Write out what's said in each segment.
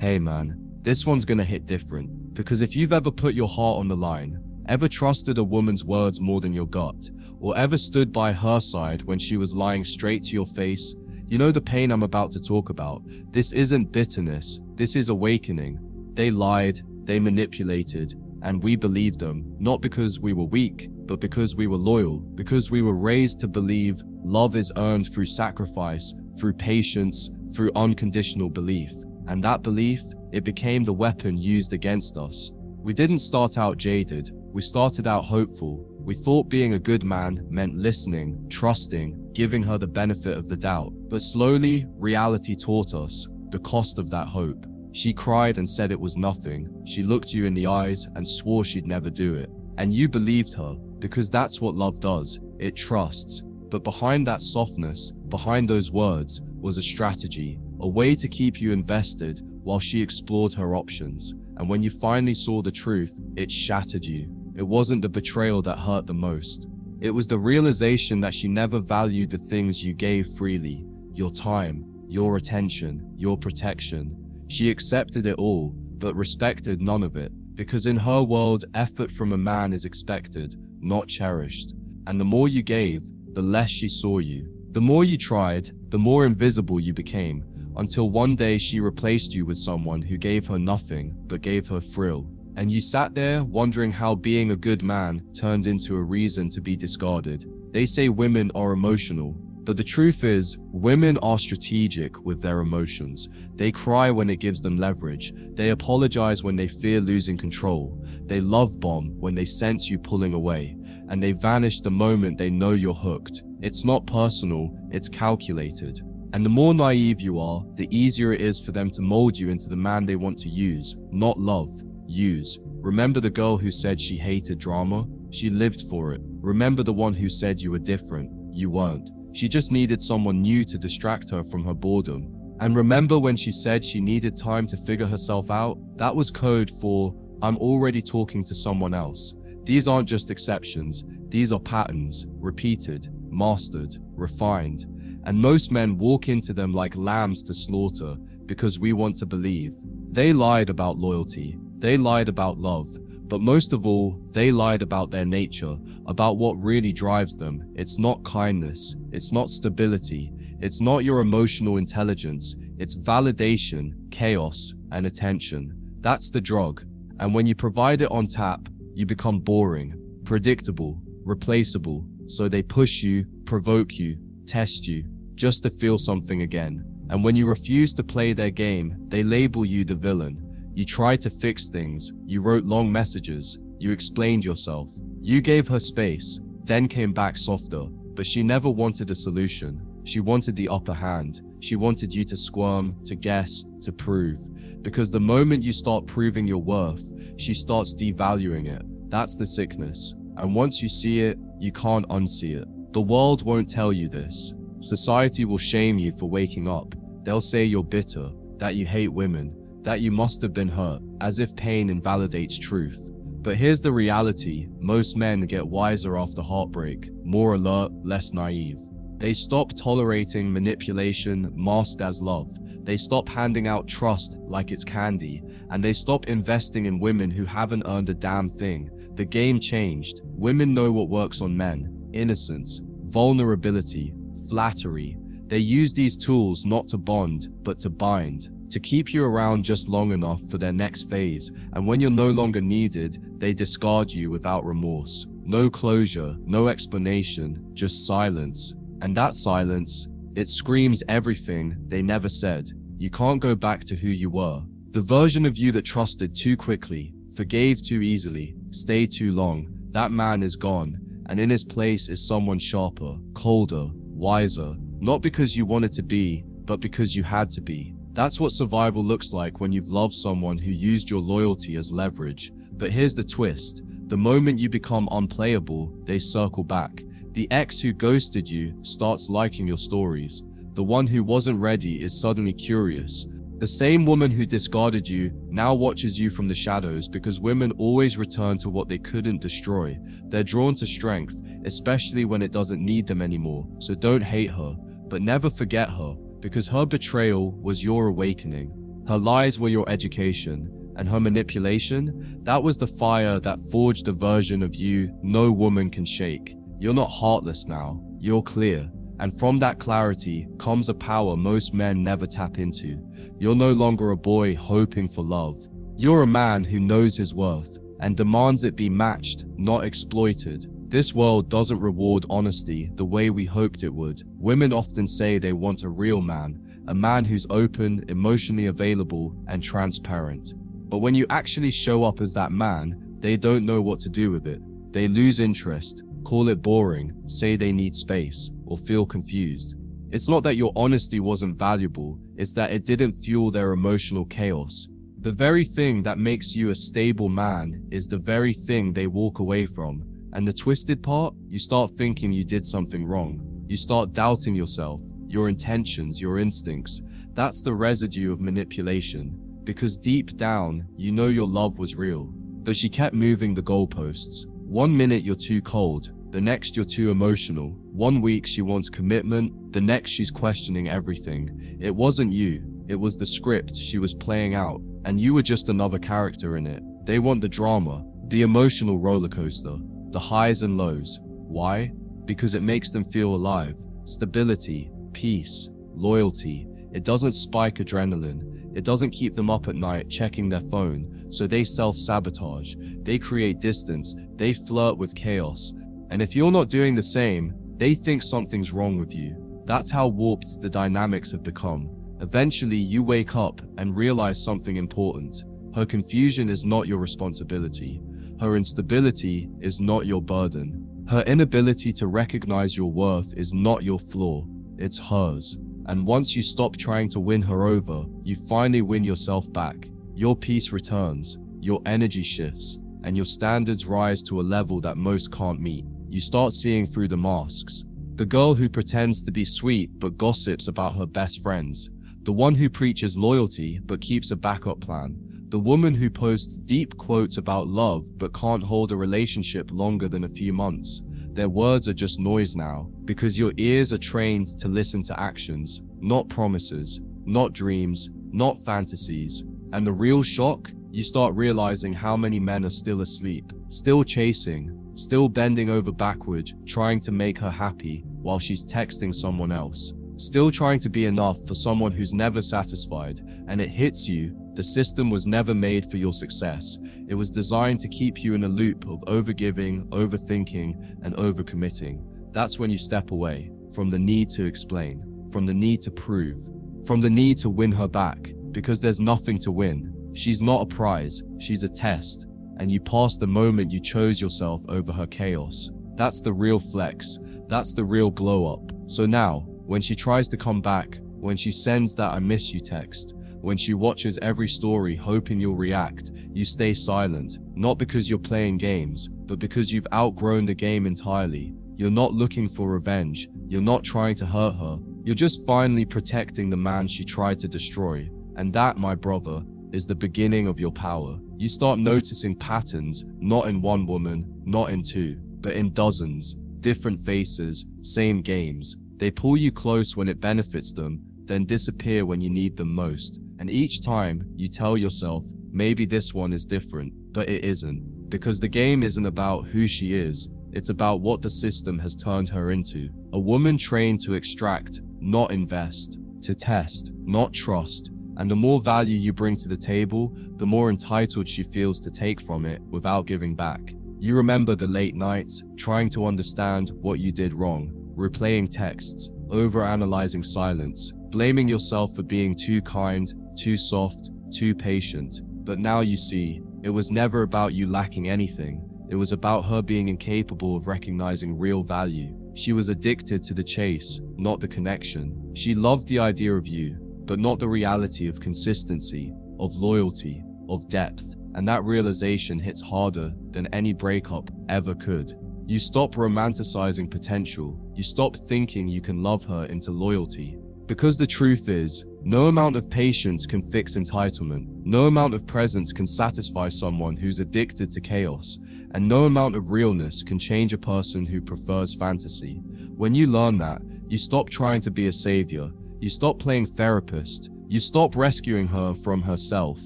Hey man, this one's gonna hit different, because if you've ever put your heart on the line, ever trusted a woman's words more than your gut, or ever stood by her side when she was lying straight to your face, you know the pain I'm about to talk about. This isn't bitterness, this is awakening. They lied, they manipulated, and we believed them, not because we were weak, but because we were loyal, because we were raised to believe love is earned through sacrifice, through patience, through unconditional belief. And that belief, it became the weapon used against us. We didn't start out jaded, we started out hopeful. We thought being a good man meant listening, trusting, giving her the benefit of the doubt. But slowly, reality taught us the cost of that hope. She cried and said it was nothing. She looked you in the eyes and swore she'd never do it. And you believed her, because that's what love does. It trusts. But behind that softness, behind those words, was a strategy, a way to keep you invested while she explored her options. And when you finally saw the truth, it shattered you. It wasn't the betrayal that hurt the most. It was the realization that she never valued the things you gave freely. Your time, your attention, your protection. She accepted it all, but respected none of it. Because in her world, effort from a man is expected, not cherished. And the more you gave, the less she saw you. The more you tried, the more invisible you became, until one day she replaced you with someone who gave her nothing, but gave her thrill. And you sat there wondering how being a good man turned into a reason to be discarded. They say women are emotional, but the truth is, women are strategic with their emotions. They cry when it gives them leverage. They apologize when they fear losing control. They love bomb when they sense you pulling away. And they vanish the moment they know you're hooked. It's not personal, it's calculated. And the more naive you are, the easier it is for them to mold you into the man they want to use, not love. Use. Remember the girl who said she hated drama? She lived for it. Remember the one who said you were different? You weren't. She just needed someone new to distract her from her boredom. And remember when she said she needed time to figure herself out? That was code for, I'm already talking to someone else. These aren't just exceptions. These are patterns, repeated, mastered, refined. And most men walk into them like lambs to slaughter because we want to believe. They lied about loyalty. They lied about love, but most of all, they lied about their nature, about what really drives them. It's not kindness, it's not stability, it's not your emotional intelligence, it's validation, chaos, and attention. That's the drug, and when you provide it on tap, you become boring, predictable, replaceable, so they push you, provoke you, test you, just to feel something again. And when you refuse to play their game, they label you the villain. You tried to fix things, you wrote long messages, you explained yourself. You gave her space, then came back softer, but she never wanted a solution. She wanted the upper hand. She wanted you to squirm, to guess, to prove. Because the moment you start proving your worth, she starts devaluing it. That's the sickness. And once you see it, you can't unsee it. The world won't tell you this. Society will shame you for waking up. They'll say you're bitter, that you hate women, that you must have been hurt, as if pain invalidates truth. But here's the reality, most men get wiser after heartbreak, more alert, less naive. They stop tolerating manipulation masked as love. They stop handing out trust like it's candy, and they stop investing in women who haven't earned a damn thing. The game changed. Women know what works on men. Innocence, vulnerability, flattery. They use these tools not to bond, but to bind. To keep you around just long enough for their next phase, and when you're no longer needed, they discard you without remorse. No closure, no explanation, just silence. And that silence, it screams everything they never said. You can't go back to who you were. The version of you that trusted too quickly, forgave too easily, stayed too long, that man is gone, and in his place is someone sharper, colder, wiser, not because you wanted to be, but because you had to be. That's what survival looks like when you've loved someone who used your loyalty as leverage. But here's the twist. The moment you become unplayable, they circle back. The ex who ghosted you starts liking your stories. The one who wasn't ready is suddenly curious. The same woman who discarded you now watches you from the shadows because women always return to what they couldn't destroy. They're drawn to strength, especially when it doesn't need them anymore. So don't hate her, but never forget her. Because her betrayal was your awakening. Her lies were your education, and her manipulation, that was the fire that forged a version of you no woman can shake. You're not heartless now, you're clear. And from that clarity comes a power most men never tap into. You're no longer a boy hoping for love. You're a man who knows his worth and demands it be matched, not exploited. This world doesn't reward honesty the way we hoped it would. Women often say they want a real man, a man who's open, emotionally available, and transparent. But when you actually show up as that man, they don't know what to do with it. They lose interest, call it boring, say they need space, or feel confused. It's not that your honesty wasn't valuable, it's that it didn't fuel their emotional chaos. The very thing that makes you a stable man is the very thing they walk away from. And the twisted part, you start thinking you did something wrong. You start doubting yourself, your intentions, your instincts. That's the residue of manipulation. Because deep down, you know your love was real. But she kept moving the goalposts. 1 minute you're too cold, the next you're too emotional. 1 week she wants commitment, the next she's questioning everything. It wasn't you, it was the script she was playing out, and you were just another character in it. They want the drama, the emotional roller coaster, the highs and lows. Why? Because it makes them feel alive. Stability, peace, loyalty. It doesn't spike adrenaline. It doesn't keep them up at night checking their phone, so they self-sabotage. They create distance. They flirt with chaos. And if you're not doing the same, they think something's wrong with you. That's how warped the dynamics have become. Eventually, you wake up and realize something important. Her confusion is not your responsibility. Her instability is not your burden. Her inability to recognize your worth is not your flaw. It's hers. And once you stop trying to win her over, you finally win yourself back. Your peace returns, your energy shifts, and your standards rise to a level that most can't meet. You start seeing through the masks. The girl who pretends to be sweet but gossips about her best friends. The one who preaches loyalty but keeps a backup plan. The woman who posts deep quotes about love but can't hold a relationship longer than a few months. Their words are just noise now, because your ears are trained to listen to actions, not promises, not dreams, not fantasies. And the real shock? You start realizing how many men are still asleep, still chasing, still bending over backward, trying to make her happy while she's texting someone else. Still trying to be enough for someone who's never satisfied, and it hits you. The system was never made for your success. It was designed to keep you in a loop of overgiving, overthinking, and overcommitting. That's when you step away from the need to explain, from the need to prove, from the need to win her back, because there's nothing to win. She's not a prize, she's a test, and you pass the moment you chose yourself over her chaos. That's the real flex, that's the real glow up. So now, when she tries to come back, when she sends that "I miss you" text, when she watches every story hoping you'll react, you stay silent, not because you're playing games, but because you've outgrown the game entirely. You're not looking for revenge, you're not trying to hurt her, you're just finally protecting the man she tried to destroy. And that, my brother, is the beginning of your power. You start noticing patterns, not in one woman, not in two, but in dozens, different faces, same games. They pull you close when it benefits them, then disappear when you need them most. And each time, you tell yourself, maybe this one is different, but it isn't. Because the game isn't about who she is, it's about what the system has turned her into. A woman trained to extract, not invest, to test, not trust. And the more value you bring to the table, the more entitled she feels to take from it without giving back. You remember the late nights, trying to understand what you did wrong, replaying texts, overanalyzing silence, blaming yourself for being too kind, too soft, too patient. But now you see, it was never about you lacking anything. It was about her being incapable of recognizing real value. She was addicted to the chase, not the connection. She loved the idea of you, but not the reality of consistency, of loyalty, of depth. And that realization hits harder than any breakup ever could. You stop romanticizing potential. You stop thinking you can love her into loyalty. Because the truth is, no amount of patience can fix entitlement. No amount of presence can satisfy someone who's addicted to chaos. And no amount of realness can change a person who prefers fantasy. When you learn that, you stop trying to be a savior. You stop playing therapist. You stop rescuing her from herself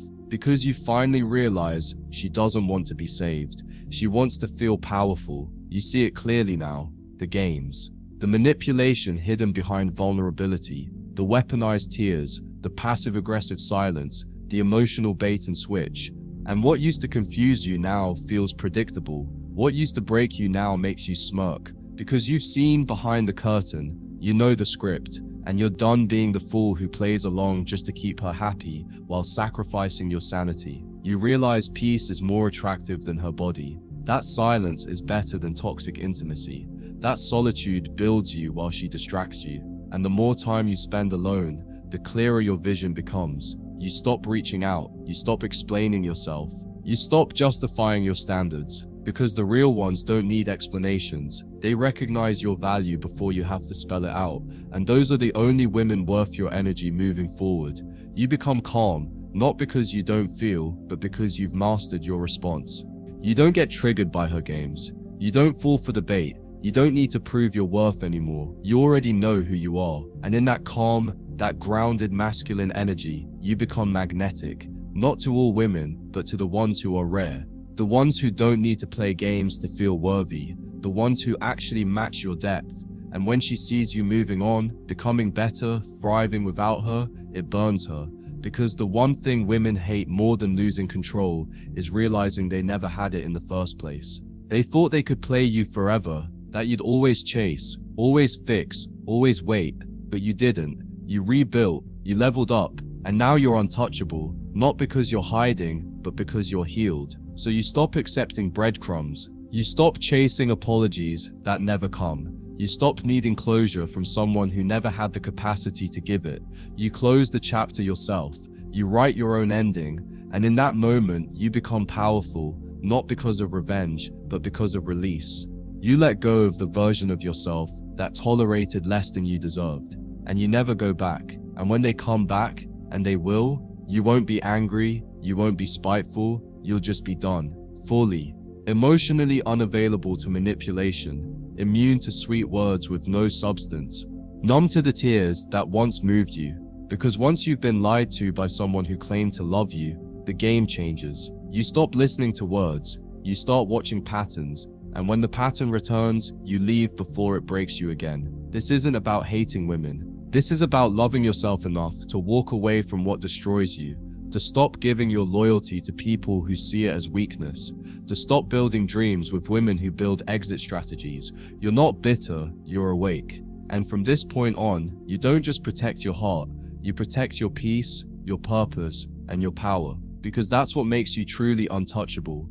because you finally realize she doesn't want to be saved. She wants to feel powerful. You see it clearly now. The games. The manipulation hidden behind vulnerability. The weaponized tears. The passive-aggressive silence. The emotional bait and switch. And what used to confuse you now feels predictable. What used to break you now makes you smirk. Because you've seen behind the curtain, you know the script, and you're done being the fool who plays along just to keep her happy while sacrificing your sanity. You realize peace is more attractive than her body. That silence is better than toxic intimacy. That solitude builds you while she distracts you. And the more time you spend alone, the clearer your vision becomes. You stop reaching out. You stop explaining yourself. You stop justifying your standards. Because the real ones don't need explanations. They recognize your value before you have to spell it out. And those are the only women worth your energy moving forward. You become calm, not because you don't feel, but because you've mastered your response. You don't get triggered by her games. You don't fall for the bait. You don't need to prove your worth anymore. You already know who you are. And in that calm, that grounded masculine energy, you become magnetic. Not to all women, but to the ones who are rare. The ones who don't need to play games to feel worthy. The ones who actually match your depth. And when she sees you moving on, becoming better, thriving without her, it burns her. Because the one thing women hate more than losing control is realizing they never had it in the first place. They thought they could play you forever, that you'd always chase, always fix, always wait, but you didn't. You rebuilt, you leveled up, and now you're untouchable, not because you're hiding, but because you're healed. So you stop accepting breadcrumbs. You stop chasing apologies that never come. You stop needing closure from someone who never had the capacity to give it. You close the chapter yourself. You write your own ending, and in that moment, you become powerful, not because of revenge, but because of release. You let go of the version of yourself that tolerated less than you deserved, and you never go back. And when they come back, and they will, you won't be angry, you won't be spiteful, you'll just be done, fully, emotionally unavailable to manipulation, immune to sweet words with no substance, numb to the tears that once moved you. Because once you've been lied to by someone who claimed to love you, the game changes. You stop listening to words, you start watching patterns, and when the pattern returns, you leave before it breaks you again. This isn't about hating women. This is about loving yourself enough to walk away from what destroys you, to stop giving your loyalty to people who see it as weakness, to stop building dreams with women who build exit strategies. You're not bitter, you're awake. And from this point on, you don't just protect your heart, you protect your peace, your purpose, and your power. Because that's what makes you truly untouchable.